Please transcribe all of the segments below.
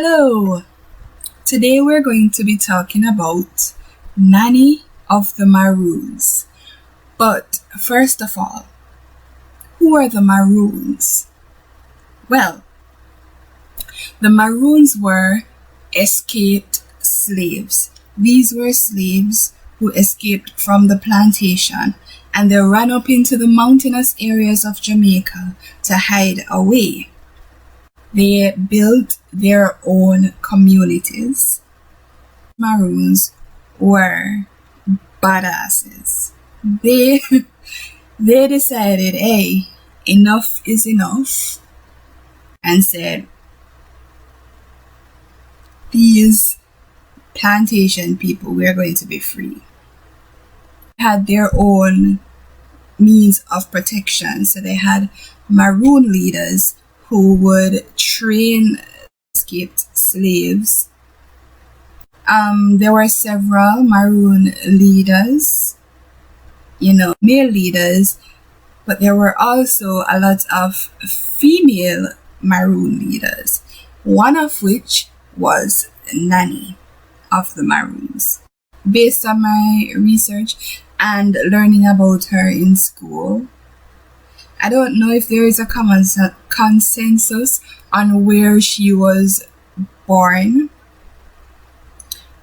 Hello! Today we're going to be talking about Nanny of the Maroons. But first of all, who are the Maroons? Well, the Maroons were escaped slaves. These were slaves who escaped from the plantation and they ran up into the mountainous areas of Jamaica to hide away. They built their own communities. Maroons were badasses. They decided, hey, enough is enough, and said, these plantation people, we're going to be free. Had their own means of protection. So they had Maroon leaders who would train escaped slaves. There were several Maroon leaders, male leaders, but there were also a lot of female Maroon leaders, one of which was Nanny of the Maroons. Based on my research and learning about her in school, I don't know if there is a common consensus on where she was born,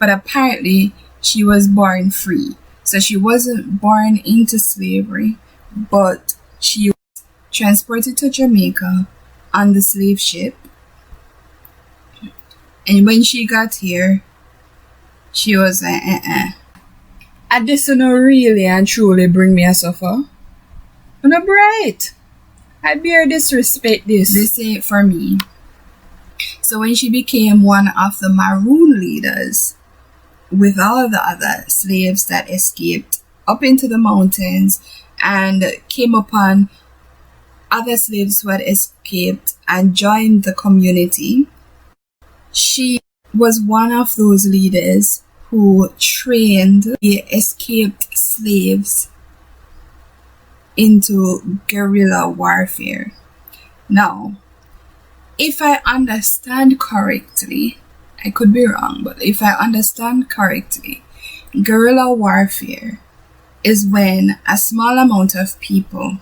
but apparently she was born free. So she wasn't born into slavery, but she was transported to Jamaica on the slave ship. And when she got here, she was like, And this no really and truly bring me a suffer. I'm not bright. I bear disrespect this. This ain't for me. So when she became one of the Maroon leaders, with all the other slaves that escaped up into the mountains and came upon other slaves who had escaped and joined the community, she was one of those leaders who trained the escaped slaves into guerrilla warfare. Now, if I understand correctly, I could be wrong, but if I understand correctly, guerrilla warfare is when a small amount of people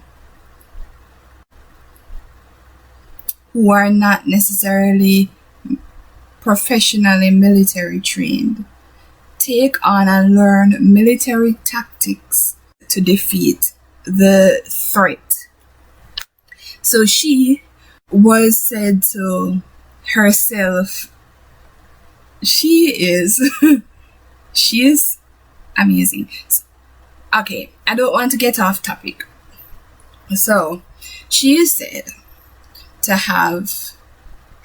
who are not necessarily professionally military trained take on and learn military tactics to defeat the threat. So she was said to herself, she is amazing. Okay, I don't want to get off topic. So she is said to have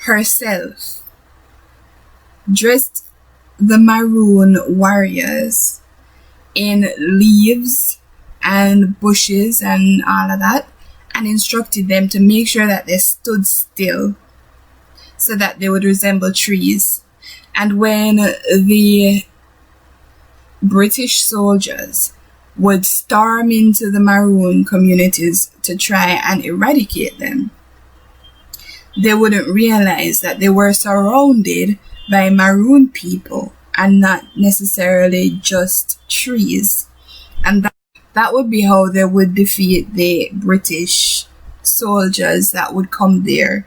herself dressed the Maroon warriors in leaves and bushes and all of that, and instructed them to make sure that they stood still so that they would resemble trees. And when the British soldiers would storm into the Maroon communities to try and eradicate them, they wouldn't realize that they were surrounded by Maroon people and not necessarily just trees. And that would be how they would defeat the British soldiers that would come there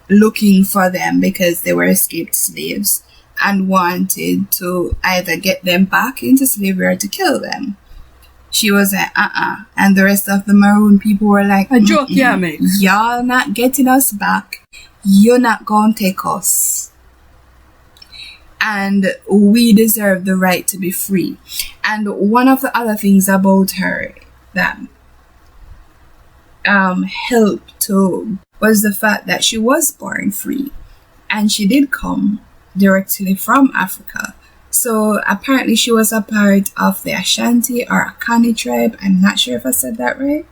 looking for them because they were escaped slaves and wanted to either get them back into slavery or to kill them. She was like, and the rest of the Maroon people were like, a joke, yeah, mate. Y'all not getting us back. You're not gonna take us. And we deserve the right to be free. And one of the other things about her that helped to was the fact that she was born free, and she did come directly from Africa. So apparently she was a part of the Ashanti or Akani tribe. I'm not sure if I said that right.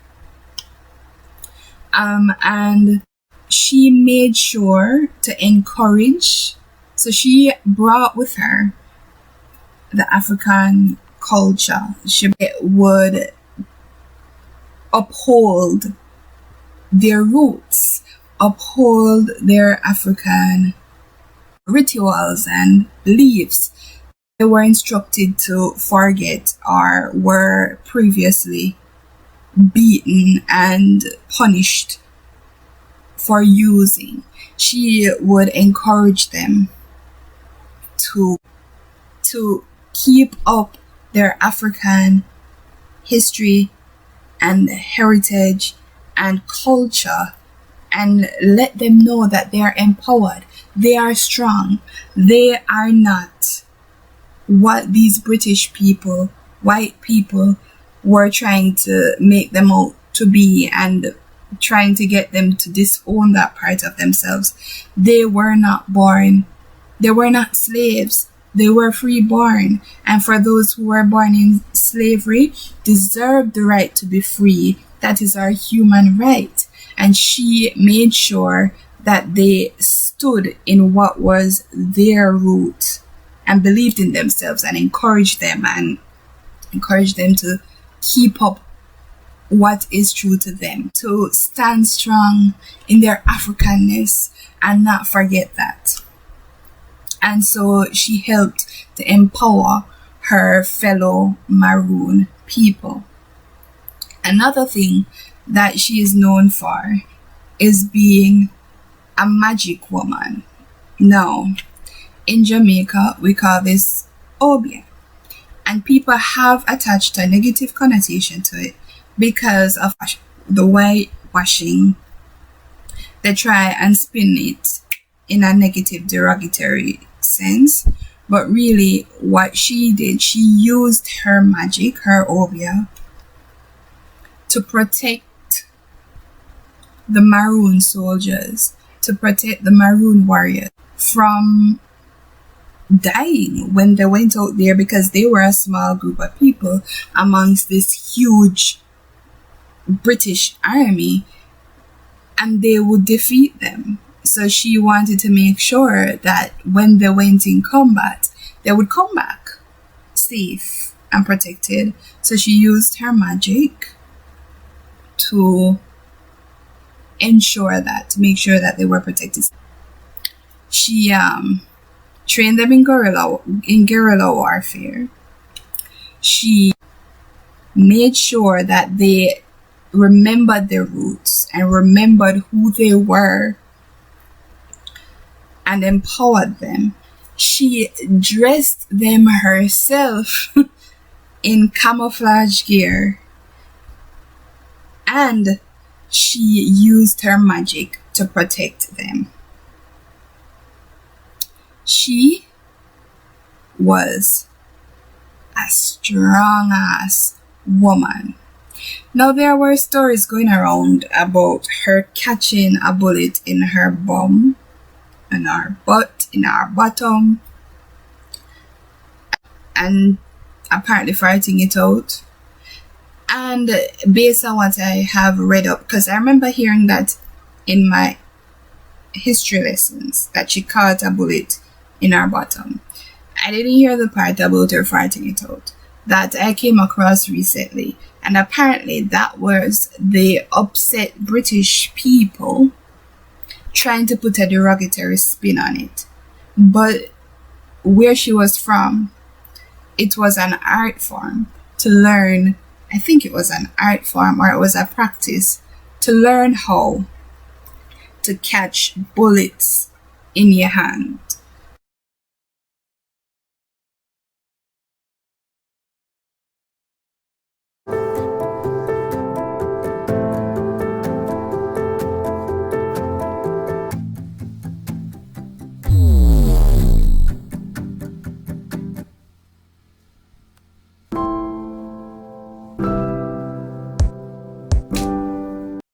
And she made sure to encourage. So she brought with her the African culture. She would uphold their roots, uphold their African rituals and beliefs they were instructed to forget or were previously beaten and punished for using. She would encourage them to keep up their African history and heritage and culture, and let them know that they are empowered, they are strong, they are not what these British people, white people, were trying to make them out to be and trying to get them to disown that part of themselves. They were not born, they were not slaves, they were freeborn. And for those who were born in slavery, deserve the right to be free. That is our human right. And she made sure that they stood in what was their root and believed in themselves and encouraged them to keep up what is true to them, to stand strong in their Africanness and not forget that. And so she helped to empower her fellow Maroon people. Another thing that she is known for is being a magic woman. Now, in Jamaica, we call this obia. And people have attached a negative connotation to it because of the whitewashing. They try and spin it in a negative, derogatory sense. But really, what she did, she used her magic, her obia, to protect the Maroon soldiers, to protect the Maroon warriors from dying when they went out there, because they were a small group of people amongst this huge British army and they would defeat them. So she wanted to make sure that when they went in combat, they would come back safe and protected. So she used her magic to ensure that, to make sure that they were protected. She trained them in guerrilla warfare. She made sure that they remembered their roots and remembered who they were and empowered them. She dressed them herself in camouflage gear, and she used her magic to protect them. She was a strong ass woman. Now, there were stories going around about her catching a bullet in her bum, in her butt, in her bottom, and apparently fighting it out. And based on what I have read up, because I remember hearing that in my history lessons, that she caught a bullet in her bottom. I didn't hear the part about her fighting it out. That I came across recently. And apparently that was the upset British people trying to put a derogatory spin on it. But where she was from, it was an art form to learn. I think it was an art form, or it was a practice to learn how to catch bullets in your hand.